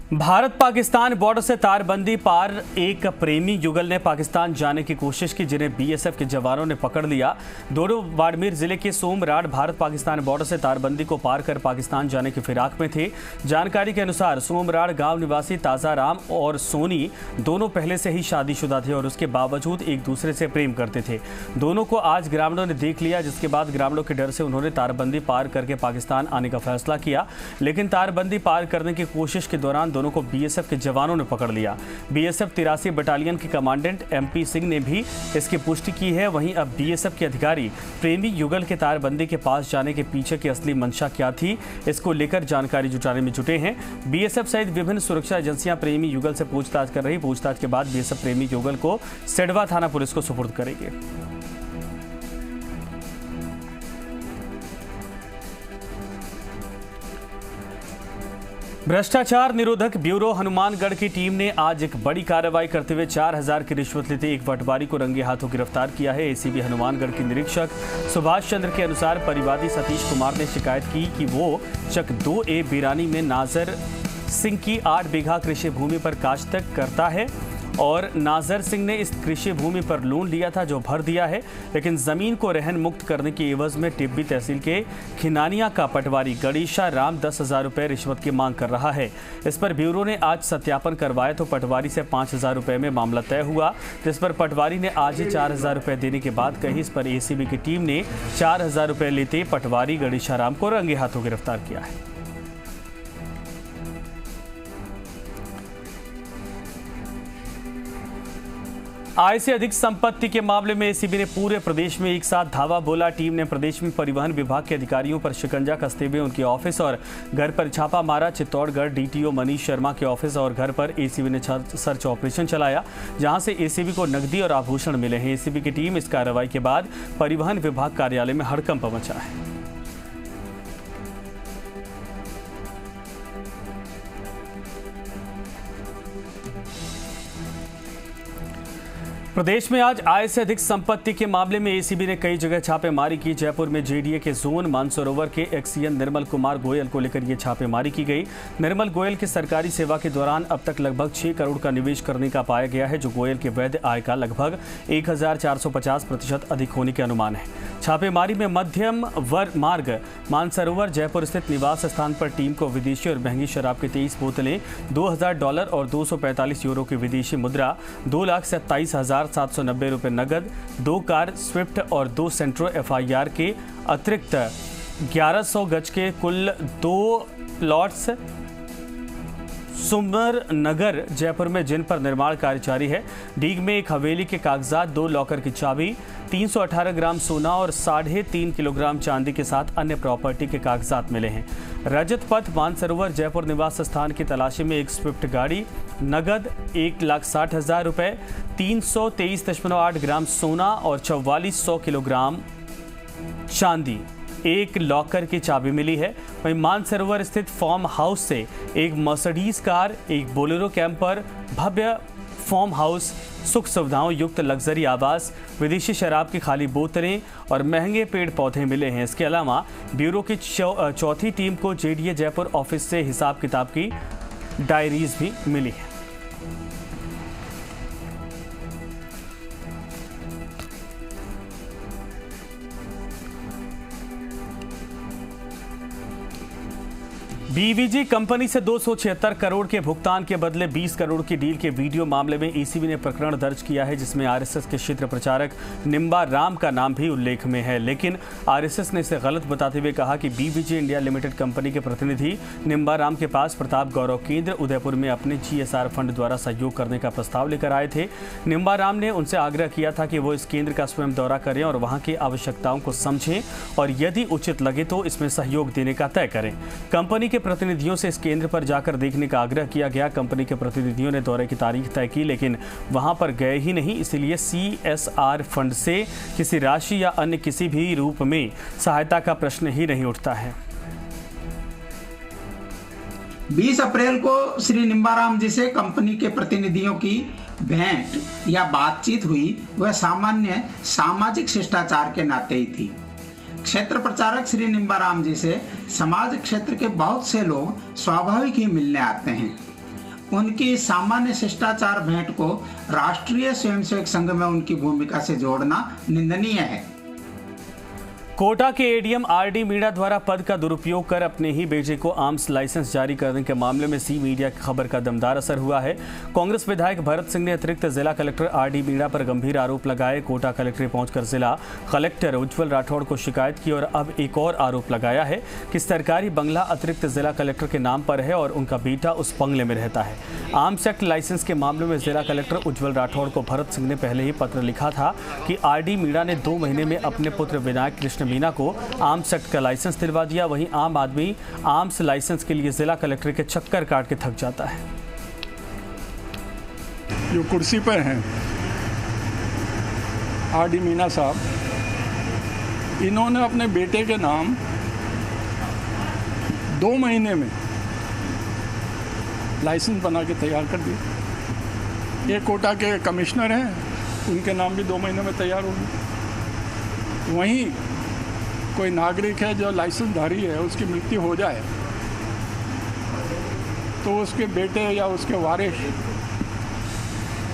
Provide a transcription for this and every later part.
Bharat Pakistan border से तारबंदी पार एक प्रेमी युगल ने पाकिस्तान जाने की कोशिश की, जिन्हें बीएसएफ के जवानों ने पकड़ लिया। दोनों बाड़मेर जिले के सोमराड़ भारत पाकिस्तान बॉर्डर से तारबंदी को पार कर पाकिस्तान जाने की फिराक में थे। जानकारी के अनुसार सोमराड़ गांव निवासी ताजा राम और सोनी दोनों पहले से ही शादीशुदा थे और उसके बावजूद एक दूसरे से प्रेम करते थे। दोनों को आज ग्रामीणों ने देख लिया, जिसके बाद ग्रामीणों के डर से उन्होंने तारबंदी पार करके पाकिस्तान आने का फैसला किया। लेकिन तारबंदी पार करने की कोशिश के दौरान दोनों को बीएसएफ के जवानों ने पकड़ लिया। बीएसएफ 83 बटालियन के कमांडेंट एमपी सिंह ने भी इसकी पुष्टि की है। वहीं अब बीएसएफ के अधिकारी प्रेमी युगल के तारबंदी के पास जाने के पीछे की असली मंशा क्या थी, इसको लेकर जानकारी जुटाने में जुटे हैं। बीएसएफ सहित विभिन्न सुरक्षा एजेंसियां प्रेमी युगल से पूछताछ कर रही। पूछताछ के बाद बीएसएफ प्रेमी युगल को सिडवा थाना पुलिस को सुपुर्द करेगी। भ्रष्टाचार निरोधक ब्यूरो हनुमानगढ़ की टीम ने आज एक बड़ी कार्रवाई करते हुए 4000 की रिश्वत लेते एक पटवारी को रंगे हाथों गिरफ्तार किया है। एसीबी हनुमानगढ़ के निरीक्षक सुभाष चंद्र के अनुसार परिवादी सतीश कुमार ने शिकायत की कि वो चक 2A बिरानी में नाजर सिंह की 8 बीघा कृषि भूमि पर काश्त करता है और नाजर सिंह ने इस कृषि भूमि पर लोन लिया था जो भर दिया है, लेकिन जमीन को रहन मुक्त करने के एवज में टिब्बी तहसील के खिनानिया का पटवारी गणेशा राम 10,000 रुपये रिश्वत की मांग कर रहा है। इस पर ब्यूरो ने आज सत्यापन करवाया तो पटवारी से 5,000 रुपये में मामला तय हुआ, जिस पर पटवारी ने आज ही 4,000 रुपये देने की बात कही। इस पर एसीबी की टीम ने 4,000 रुपये लेते पटवारी गणेशा राम को रंगे हाथों गिरफ्तार किया है। आय से अधिक संपत्ति के मामले में एसीबी ने पूरे प्रदेश में एक साथ धावा बोला। टीम ने प्रदेश में परिवहन विभाग के अधिकारियों पर शिकंजा कसते हुए उनके ऑफिस और घर पर छापा मारा। चित्तौड़गढ़ डीटीओ मनीष शर्मा के ऑफिस और घर पर एसीबी ने सर्च ऑपरेशन चलाया, जहां से एसीबी को नकदी और आभूषण मिले हैं। एसीबी की टीम इस कार्रवाई के बाद परिवहन विभाग कार्यालय में हड़कंप मचा है। प्रदेश में आज आय से अधिक संपत्ति के मामले में एसीबी ने कई जगह छापेमारी की। जयपुर में जेडीए के जोन मानसरोवर के एक्सीएन निर्मल कुमार गोयल को लेकर ये छापेमारी की गई। निर्मल गोयल की सरकारी सेवा के दौरान अब तक लगभग 6 करोड़ का निवेश करने का पाया गया है, जो गोयल के वैध आय का लगभग 1450% अधिक होने के अनुमान है। छापेमारी में मध्यम मार्ग मानसरोवर जयपुर स्थित निवास स्थान पर टीम को विदेशी और महंगी शराब की 23 बोतलें, $2,000 और 245 यूरो की विदेशी मुद्रा, 2,27,790 रुपये नगद, 2 कार स्विफ्ट और 2 सेंट्रो एफआईआर के अतिरिक्त 1100 गज के कुल 2 प्लॉट्स सुमर नगर जयपुर में, जिन पर निर्माण कार्य जारी है। डीग में एक हवेली के कागजात, 2 लॉकर की चाबी, 318 ग्राम सोना और 3.5 किलोग्राम चांदी के साथ अन्य प्रॉपर्टी के कागजात मिले हैं। रजत पथ मानसरोवर जयपुर निवास स्थान की तलाशी में एक स्विफ्ट गाड़ी, नगद 1,60,000 रुपये, 323.8 ग्राम सोना और 4400 किलोग्राम चांदी, एक लॉकर की चाबी मिली है। वहीं मानसरोवर स्थित फार्म हाउस से एक मर्सिडीज कार, एक बोलेरो कैंपर, भव्य फार्म हाउस, सुख सुविधाओं युक्त लग्जरी आवास, विदेशी शराब की खाली बोतलें और महंगे पेड़ पौधे मिले हैं। इसके अलावा ब्यूरो की चौथी टीम को जेडीए जयपुर ऑफिस से हिसाब किताब की डायरीज भी मिली है। बीवीजी कंपनी से 276 करोड़ के भुगतान के बदले 20 करोड़ की डील के वीडियो मामले में एसीबी ने प्रकरण दर्ज किया है, जिसमें आरएसएस के क्षेत्र प्रचारक निम्बा राम का नाम भी उल्लेख में है। लेकिन आरएसएस ने इसे गलत बताते हुए कहा कि बीवीजी इंडिया लिमिटेड कंपनी के प्रतिनिधि निम्बा राम के पास प्रताप गौरव केंद्र उदयपुर में अपने जीएसआर फंड द्वारा सहयोग करने का प्रस्ताव लेकर आए थे। निम्बा राम ने उनसे आग्रह किया था कि वो इस केंद्र का स्वयं दौरा करें और वहाँ की आवश्यकताओं को समझें और यदि उचित लगे तो इसमें सहयोग देने का तय करें। कंपनी के प्रतिनिधियों से इस केंद्र पर जाकर देखने का आग्रह किया गया। कंपनी के प्रतिनिधियों ने दौरे की तारीख तय की, लेकिन वहां पर गए ही नहीं। इसलिए सीएसआर फंड से किसी राशि या अन्य किसी भी रूप में सहायता का प्रश्न ही नहीं उठता है। 20 अप्रैल को श्री निम्बाराम जी से कंपनी के प्रतिनिधियों की भेंट या बातचीत हुई, वह सामान्य सामाजिक शिष्टाचार के नाते ही थी। क्षेत्र प्रचारक श्री निम्बाराम जी से समाज क्षेत्र के बहुत से लोग स्वाभाविक ही मिलने आते हैं। उनकी सामान्य शिष्टाचार भेंट को राष्ट्रीय स्वयंसेवक संघ में उनकी भूमिका से जोड़ना निंदनीय है। कोटा के एडीएम आरडी मीणा द्वारा पद का दुरुपयोग कर अपने ही बेटे को आर्म्स लाइसेंस जारी करने के मामले में सी मीडिया की खबर का दमदार असर हुआ है। कांग्रेस विधायक भरत सिंह ने अतिरिक्त जिला कलेक्टर आरडी मीणा पर गंभीर आरोप लगाए। कोटा कलेक्ट्रेट पहुंचकर जिला कलेक्टर उज्जवल राठौड़ को शिकायत की और अब एक और आरोप लगाया है कि सरकारी बंगला अतिरिक्त जिला कलेक्टर के नाम पर है और उनका बेटा उस बंगले में रहता है। आर्म्स एक्ट लाइसेंस के मामले में जिला कलेक्टर उज्जवल राठौड़ को भरत सिंह ने पहले ही पत्र लिखा था कि आरडी मीणा ने 2 महीने में अपने पुत्र विनायक कृष्ण मीणा को आर्म्स एक्ट का लाइसेंस दिलवा दिया। वहीं आम आदमी आर्म्स लाइसेंस के लिए जिला कलेक्टर के चक्कर काट के थक जाता है। जो कुर्सी पर हैं आरडी मीणा साहब, इन्होंने अपने बेटे के नाम 2 महीने में लाइसेंस बना के तैयार कर दिए। ये कोटा के कमिश्नर हैं, उनके नाम भी 2 महीने में तैयार होगी। वहीं कोई नागरिक है जो लाइसेंसधारी है, उसकी मृत्यु हो जाए तो उसके बेटे या उसके वारिस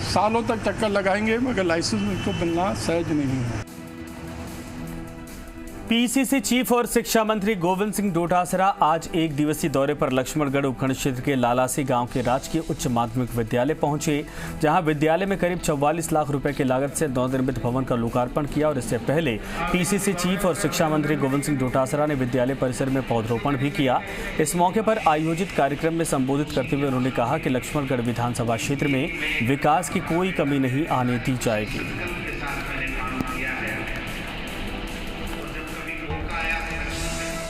सालों तक चक्कर लगाएंगे, मगर लाइसेंस उनको मिलना सहज नहीं है। पीसीसी चीफ और शिक्षा मंत्री गोविंद सिंह डोटासरा आज एक दिवसीय दौरे पर लक्ष्मणगढ़ उपखंड क्षेत्र के लालासी गांव के राजकीय उच्च माध्यमिक विद्यालय पहुंचे, जहां विद्यालय में करीब 44 लाख रुपए की लागत से नवनिर्मित भवन का लोकार्पण किया। और इससे पहले पीसीसी चीफ और शिक्षा मंत्री गोविंद सिंह डोटासरा ने विद्यालय परिसर में पौधरोपण भी किया। इस मौके पर आयोजित कार्यक्रम में संबोधित करते हुए उन्होंने कहा कि लक्ष्मणगढ़ विधानसभा क्षेत्र में विकास की कोई कमी नहीं आने दी जाएगी।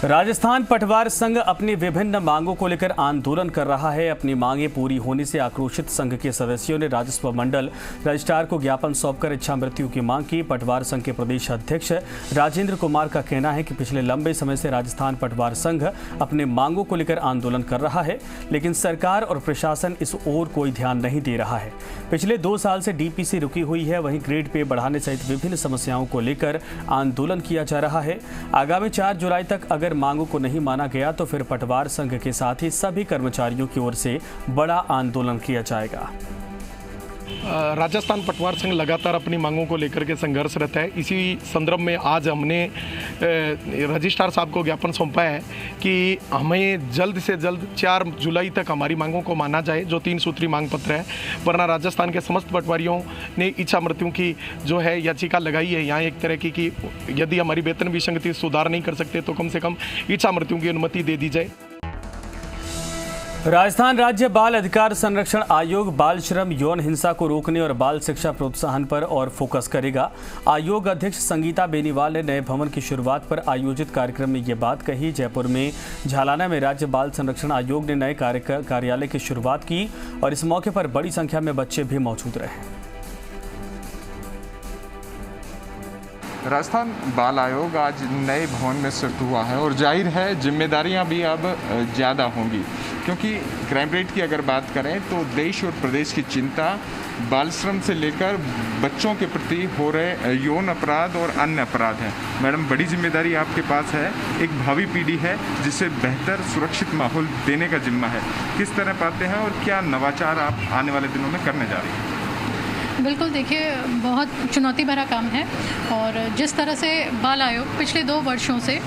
राजस्थान पटवार संघ अपनी विभिन्न मांगों को लेकर आंदोलन कर रहा है। अपनी मांगें पूरी होने से आक्रोशित संघ के सदस्यों ने राजस्व मंडल रजिस्ट्रार को ज्ञापन सौंपकर इच्छा मृत्यु की मांग की। पटवार संघ के प्रदेश अध्यक्ष राजेंद्र कुमार का कहना है कि पिछले लंबे समय से राजस्थान पटवार संघ अपने मांगों को लेकर आंदोलन कर रहा है, लेकिन सरकार और प्रशासन इस ओर कोई ध्यान नहीं दे रहा है। पिछले 2 साल से डीपीसी रुकी हुई है, वहीं ग्रेड पे बढ़ाने सहित विभिन्न समस्याओं को लेकर आंदोलन किया जा रहा है। आगामी 4 जुलाई तक अगर मांगों को नहीं माना गया तो फिर पटवार संघ के साथ ही सभी कर्मचारियों की ओर से बड़ा आंदोलन किया जाएगा। राजस्थान पटवार संघ लगातार अपनी मांगों को लेकर के संघर्षरत है। इसी संदर्भ में आज हमने रजिस्ट्रार साहब को ज्ञापन सौंपा है कि हमें जल्द से जल्द 4 जुलाई तक हमारी मांगों को माना जाए, जो 3 सूत्री मांग पत्र है। वरना राजस्थान के समस्त पटवारियों ने इच्छा मृत्यु की जो है याचिका लगाई है। यहाँ एक तरह की यदि हमारी वेतन विसंगति सुधार नहीं कर सकते तो कम से कम इच्छा मृत्यु की अनुमति दे दी जाए। राजस्थान राज्य बाल अधिकार संरक्षण आयोग बाल श्रम, यौन हिंसा को रोकने और बाल शिक्षा प्रोत्साहन पर और फोकस करेगा। आयोग अध्यक्ष संगीता बेनीवाल ने नए भवन की शुरुआत पर आयोजित कार्यक्रम में ये बात कही। जयपुर में झालाना में राज्य बाल संरक्षण आयोग ने नए कार्यालय की शुरुआत की और इस मौके पर बड़ी संख्या में बच्चे भी मौजूद रहे। राजस्थान बाल आयोग आज नए भवन में शिफ्ट हुआ है और जाहिर है जिम्मेदारियां भी अब ज़्यादा होंगी, क्योंकि क्राइम रेट की अगर बात करें तो देश और प्रदेश की चिंता बाल श्रम से लेकर बच्चों के प्रति हो रहे यौन अपराध और अन्य अपराध हैं। मैडम, बड़ी जिम्मेदारी आपके पास है, एक भावी पीढ़ी है जिसे बेहतर सुरक्षित माहौल देने का जिम्मा है। किस तरह पाते हैं और क्या नवाचार आप आने वाले दिनों में करने जा रही हैं? बिल्कुल, देखिए बहुत चुनौती भरा काम है और जिस तरह से बाल आयोग पिछले 2 वर्षों से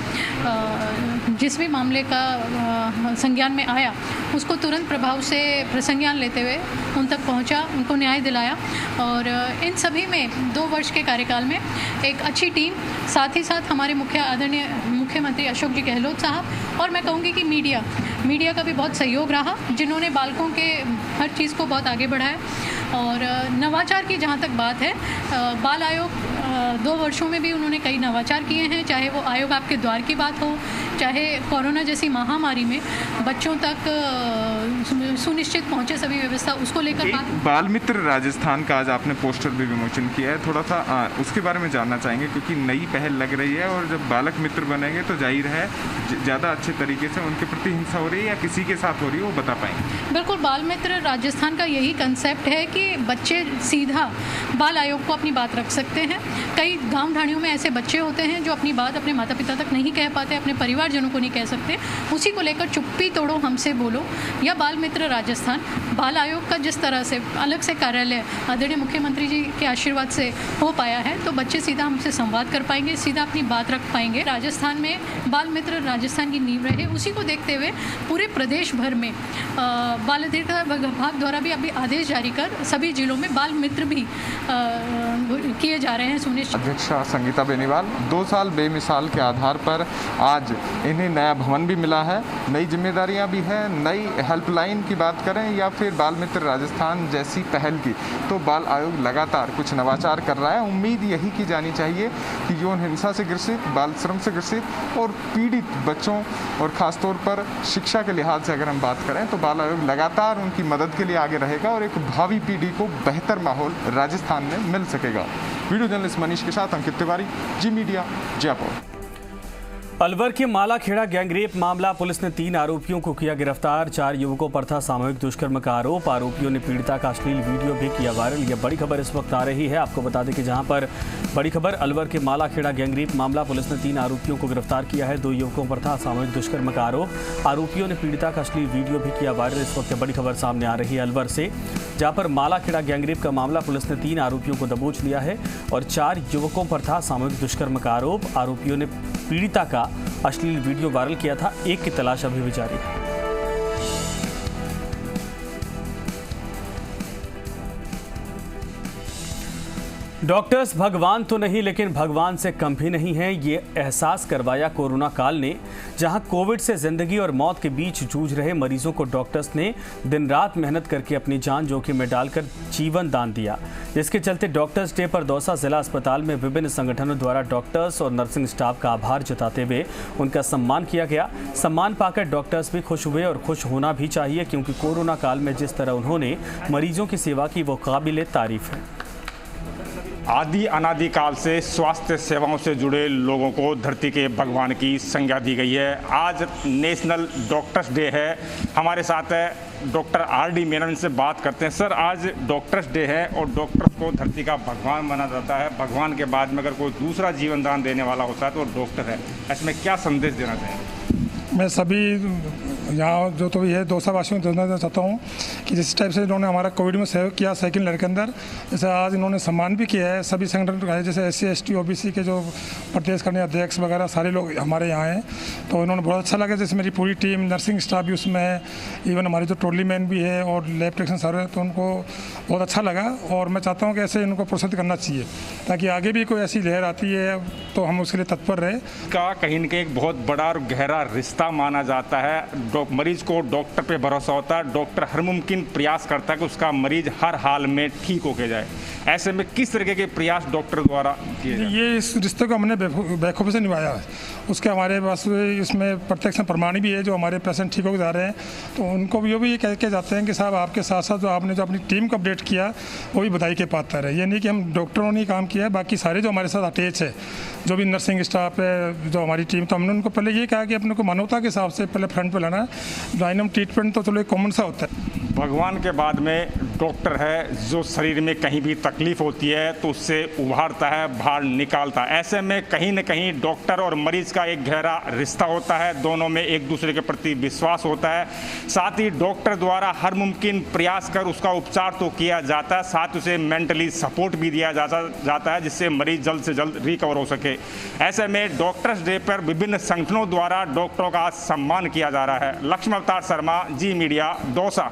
जिस भी मामले का संज्ञान में आया उसको तुरंत प्रभाव से संज्ञान लेते हुए उन तक पहुंचा, उनको न्याय दिलाया। और इन सभी में 2 वर्ष के कार्यकाल में एक अच्छी टीम, साथ ही साथ हमारे आदरणीय मुख्यमंत्री अशोक जी गहलोत साहब, और मैं कहूँगी कि मीडिया का भी बहुत सहयोग रहा, जिन्होंने बालकों के हर चीज़ को बहुत आगे बढ़ाया। और नवाचार की जहाँ तक बात है, बाल आयोग 2 वर्षों में भी उन्होंने कई नवाचार किए हैं, चाहे वो आयोग आपके द्वार की बात हो, चाहे कोरोना जैसी महामारी में बच्चों तक सुनिश्चित पहुंचे सभी व्यवस्था, उसको लेकर बात। बाल मित्र राजस्थान का आज आपने पोस्टर भी विमोचन किया है, थोड़ा सा उसके बारे में जानना चाहेंगे, क्योंकि नई पहल लग रही है और जब बालक मित्र बनेंगे तो जाहिर है ज़्यादा अच्छे तरीके से उनके प्रति हिंसा हो रही है या किसी के साथ हो रही है, वो बता पाएंगे? बिल्कुल, बाल मित्र राजस्थान का यही कंसेप्ट है कि कि बच्चे सीधा बाल आयोग को अपनी बात रख सकते हैं। कई गांव ढाणियों में ऐसे बच्चे होते हैं जो अपनी बात अपने माता पिता तक नहीं कह पाते, अपने परिवारजनों को नहीं कह सकते। उसी को लेकर चुप्पी तोड़ो हमसे बोलो या बाल मित्र राजस्थान, बाल आयोग का जिस तरह से अलग से कार्यालय आदरणीय मुख्यमंत्री जी के आशीर्वाद से हो पाया है, तो बच्चे सीधा हमसे संवाद कर पाएंगे, सीधा अपनी बात रख पाएंगे। राजस्थान में बाल मित्र राजस्थान की नींव रहे, उसी को देखते हुए पूरे प्रदेश भर में बाल अधिकार विभाग द्वारा भी अभी आदेश जारी कर सभी जिलों में बाल मित्र भी किए जा रहे हैं सुनिश्चित। अध्यक्षा संगीता बेनीवाल, 2 साल बेमिसाल के आधार पर आज इन्हें नया भवन भी मिला है, नई जिम्मेदारियां भी हैं, नई हेल्पलाइन की बात करें या फिर बाल मित्र राजस्थान जैसी पहल की, तो बाल आयोग लगातार कुछ नवाचार कर रहा है। उम्मीद यही की जानी चाहिए कि यौन हिंसा से ग्रसित, बाल श्रम से ग्रसित और पीड़ित बच्चों और ख़ासतौर पर शिक्षा के लिहाज से अगर हम बात करें तो बाल आयोग लगातार उनकी मदद के लिए आगे रहेगा और एक भावी पीढ़ी को बेहतर माहौल राजस्थान में मिल सकेगा। वीडियो जर्नलिस्ट मनीष के साथ अंकित तिवारी, जी मीडिया, जयपुर। अलवर के मालाखेड़ा गैंगरेप मामला, पुलिस ने 3 आरोपियों को किया गिरफ्तार। 4 युवकों पर था सामूहिक दुष्कर्म का आरोप। आरोपियों ने पीड़िता का अश्लील वीडियो भी किया वायरल। यह बड़ी खबर इस वक्त आ रही है। आपको बता दें कि जहां पर बड़ी खबर, अलवर के मालाखेड़ा गैंगरेप मामला, पुलिस ने 3 आरोपियों को गिरफ्तार किया है। 2 युवकों पर था सामूहिक दुष्कर्म का आरोप। आरोपियों ने पीड़िता का अश्लील वीडियो भी किया वायरल। इस वक्त बड़ी खबर सामने आ रही है अलवर से, जहां पर मालाखेड़ा गैंगरेप का मामला, पुलिस ने 3 आरोपियों को दबोच लिया है और 4 युवकों पर था सामूहिक दुष्कर्म का आरोप। आरोपियों ने पीड़िता का अश्लील वीडियो वायरल किया था। एक की तलाश अभी भी जारी है। डॉक्टर्स भगवान तो नहीं, लेकिन भगवान से कम भी नहीं है, ये एहसास करवाया कोरोना काल ने। जहां कोविड से जिंदगी और मौत के बीच जूझ रहे मरीजों को डॉक्टर्स ने दिन रात मेहनत करके अपनी जान जोखिम में डालकर जीवन दान दिया, जिसके चलते डॉक्टर्स डे पर दौसा जिला अस्पताल में विभिन्न संगठनों द्वारा डॉक्टर्स और नर्सिंग स्टाफ का आभार जताते हुए उनका सम्मान किया गया। सम्मान पाकर डॉक्टर्स भी खुश हुए और खुश होना भी चाहिए, क्योंकि कोरोना काल में जिस तरह उन्होंने मरीजों की सेवा की वो काबिले तारीफ है। आदि अनादि काल से स्वास्थ्य सेवाओं से जुड़े लोगों को धरती के भगवान की संज्ञा दी गई है। आज नेशनल डॉक्टर्स डे है। हमारे साथ है डॉक्टर आर.डी. मेनन से बात करते हैं। सर, आज डॉक्टर्स डे है और डॉक्टर्स को धरती का भगवान माना जाता है। भगवान के बाद में अगर कोई दूसरा जीवन दान देने वाला होता है तो डॉक्टर है। इसमें क्या संदेश देना चाहेंगे? मैं सभी यहाँ जो तो भी है दौसा वासियों को देना चाहता हूँ कि जिस टाइप से इन्होंने हमारा कोविड में सहयोग किया सेकंड लहर के अंदर, जैसे आज इन्होंने सम्मान भी किया है सभी संगठन, जैसे SC ST OBC के जो प्रदेश करने अध्यक्ष वगैरह सारे लोग हमारे यहाँ हैं, तो इन्होंने बहुत अच्छा लगा। जैसे मेरी पूरी टीम, नर्सिंग स्टाफ भी उसमें है, इवन हमारे जो ट्रॉली मैन भी है और लैब टेक्नीशियन सारे हैं, तो उनको बहुत अच्छा लगा। और मैं चाहता हूँ कि ऐसे इनको प्रोत्साहित करना चाहिए ताकि आगे भी कोई ऐसी लहर आती है तो हम उसके लिए तत्पर रहे। का कहीं न कहीं एक बहुत बड़ा और गहरा रिश्ता माना जाता है। मरीज को डॉक्टर पे भरोसा होता है, डॉक्टर हर मुमकिन प्रयास करता है कि उसका मरीज हर हाल में ठीक होके जाए। ऐसे में किस तरीके के प्रयास डॉक्टर द्वारा किए जाते हैं? ये इस रिश्ते को हमने बेखूबी से निभाया है। उसके हमारे पास इसमें प्रत्यक्ष प्रमाण भी है, जो हमारे पेशेंट ठीक होकर जा रहे हैं तो उनको भी ये कह के जाते हैं कि साहब आपके साथ साथ जो आपने जो अपनी टीम को अपडेट किया वो भी बधाई के पात्र है। ये नहीं कि हम डॉक्टरों ने काम किया है, बाकी सारे जो हमारे साथ अटैच है, जो भी नर्सिंग स्टाफ है, जो हमारी टीम, तो हमने उनको पहले ये कहा कि अपने को मानवता के हिसाब से पहले फ्रंट पर लाना है। डायनम ट्रीटमेंट तो चलो एक कॉमन सा होता है। भगवान के बाद में डॉक्टर है जो शरीर में कहीं भी तकलीफ होती है तो उससे उभारता है, बाहर निकालता है। ऐसे में कहीं न कहीं डॉक्टर और मरीज का एक गहरा रिश्ता होता है, दोनों में एक दूसरे के प्रति विश्वास होता है। साथ ही डॉक्टर द्वारा हर मुमकिन प्रयास कर उसका उपचार तो किया जाता है, साथ उसे मेंटली सपोर्ट भी दिया जाता है जिससे मरीज जल्द से जल्द रिकवर हो सके। ऐसे में डॉक्टर्स डे पर विभिन्न संगठनों द्वारा डॉक्टरों का सम्मान किया जा रहा है। लक्ष्मण अवतार शर्मा, जी मीडिया, दौसा।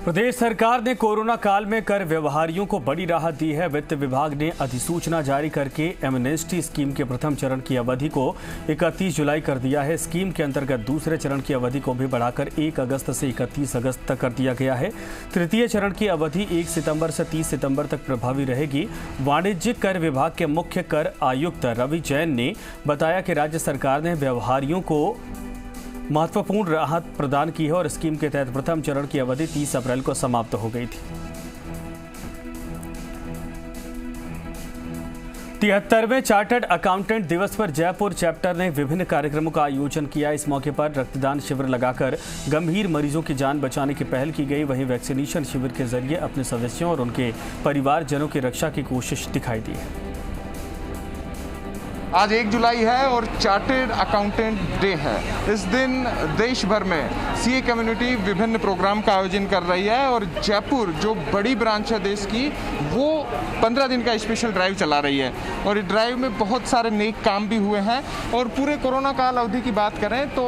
प्रदेश सरकार ने कोरोना काल में कर व्यवहारियों को बड़ी राहत दी है। वित्त विभाग ने अधिसूचना जारी करके एमनेस्टी स्कीम के प्रथम चरण की अवधि को 31 जुलाई कर दिया है। स्कीम के अंतर्गत दूसरे चरण की अवधि को भी बढ़ाकर 1 अगस्त से 31 अगस्त तक कर दिया गया है। तृतीय चरण की अवधि 1 सितंबर से 30 सितंबर तक प्रभावी रहेगी। वाणिज्यिक कर विभाग के मुख्य कर आयुक्त रवि जैन ने बताया कि राज्य सरकार ने व्यवहारियों को महत्वपूर्ण राहत प्रदान की है और स्कीम के तहत प्रथम चरण की अवधि 30 अप्रैल को समाप्त हो गई थी। 73वें चार्टर्ड अकाउंटेंट दिवस पर जयपुर चैप्टर ने विभिन्न कार्यक्रमों का आयोजन किया। इस मौके पर रक्तदान शिविर लगाकर गंभीर मरीजों की जान बचाने की पहल की गई। वहीं वैक्सीनेशन शिविर के जरिए अपने सदस्यों और उनके परिवारजनों की रक्षा की कोशिश दिखाई दी है। आज 1 जुलाई है और चार्टर्ड अकाउंटेंट डे है। इस दिन देश भर में सीए कम्युनिटी विभिन्न प्रोग्राम का आयोजन कर रही है और जयपुर जो बड़ी ब्रांच है देश की, वो 15 दिन का स्पेशल ड्राइव चला रही है और इस ड्राइव में बहुत सारे नेक काम भी हुए हैं। और पूरे कोरोना काल अवधि की बात करें तो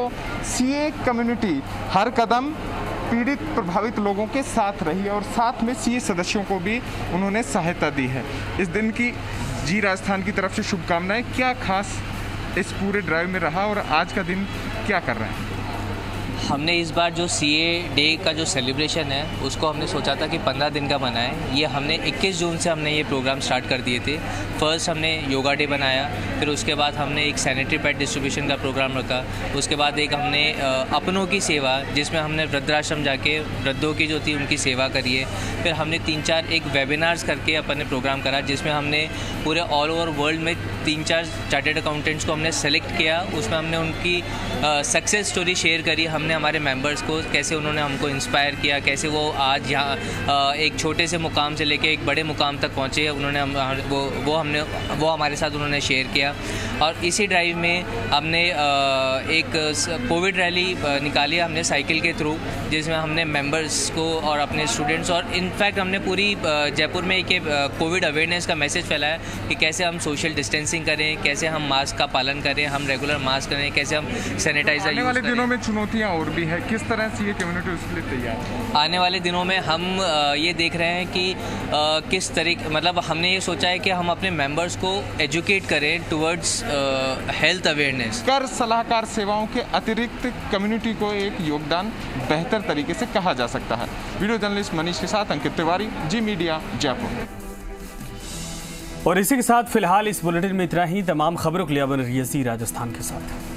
सीए कम्युनिटी हर कदम पीड़ित प्रभावित लोगों के साथ रही है और साथ में सीए सदस्यों को भी उन्होंने सहायता दी है। इस दिन की जी राजस्थान की तरफ से शुभकामनाएं। क्या खास इस पूरे ड्राइव में रहा और आज का दिन क्या कर रहे हैं? हमने इस बार जो सीए डे का जो सेलिब्रेशन है उसको हमने सोचा था कि 15 दिन का बनाएं। ये हमने 21 जून से हमने ये प्रोग्राम स्टार्ट कर दिए थे। फर्स्ट हमने योगा डे बनाया, फिर उसके बाद हमने एक सैनिटरी पैड डिस्ट्रीब्यूशन का प्रोग्राम रखा। उसके बाद एक हमने अपनों की सेवा, जिसमें हमने वृद्धाश्रम जाके वृद्धों की जो थी उनकी सेवा करी है। फिर हमने 3-4 एक वेबिनार्स करके अपन ने प्रोग्राम करा, जिसमें हमने पूरे ऑल ओवर वर्ल्ड में 3-4 चार्टर्ड अकाउंटेंट्स को हमने सेलेक्ट किया। उसमें हमने उनकी सक्सेस स्टोरी शेयर करी। हमने हमारे मेंबर्स को कैसे उन्होंने हमको इंस्पायर किया, कैसे वो आज यहाँ एक छोटे से मुकाम से लेके एक बड़े मुकाम तक पहुँचे, उन्होंने वो हमारे साथ उन्होंने शेयर किया। और इसी ड्राइव में हमने एक कोविड रैली निकाली हमने साइकिल के थ्रू, जिसमें हमने मेंबर्स को और अपने स्टूडेंट्स और इनफैक्ट हमने पूरी जयपुर में एक कोविड अवेयरनेस का मैसेज फैलाया कि कैसे हम सोशल डिस्टेंसिंग करें, कैसे हम मास्क का पालन करें, हम रेगुलर मास्क करें, कैसे हम सैनिटाइजर आने वाले दिनों में चुनौतियाँ और भी है, किस तरह से ये कम्युनिटी उसके लिए तैयार है? आने वाले दिनों में हम ये देख रहे हैं कि किस तरीके, मतलब हमने ये सोचा है कि हम अपने मेंबर्स को एजुकेट करें टुवर्ड्स हेल्थ अवेयरनेस। कर सलाहकार सेवाओं के अतिरिक्त कम्युनिटी को एक योगदान बेहतर तरीके से कहा जा सकता है। वीडियो जर्नलिस्ट मनीष के साथ अंकित तिवारी, जी मीडिया, जयपुर। और इसी के साथ फिलहाल इस बुलेटिन में इतना ही। तमाम खबरों के लिए बने रहिए जी राजस्थान के साथ।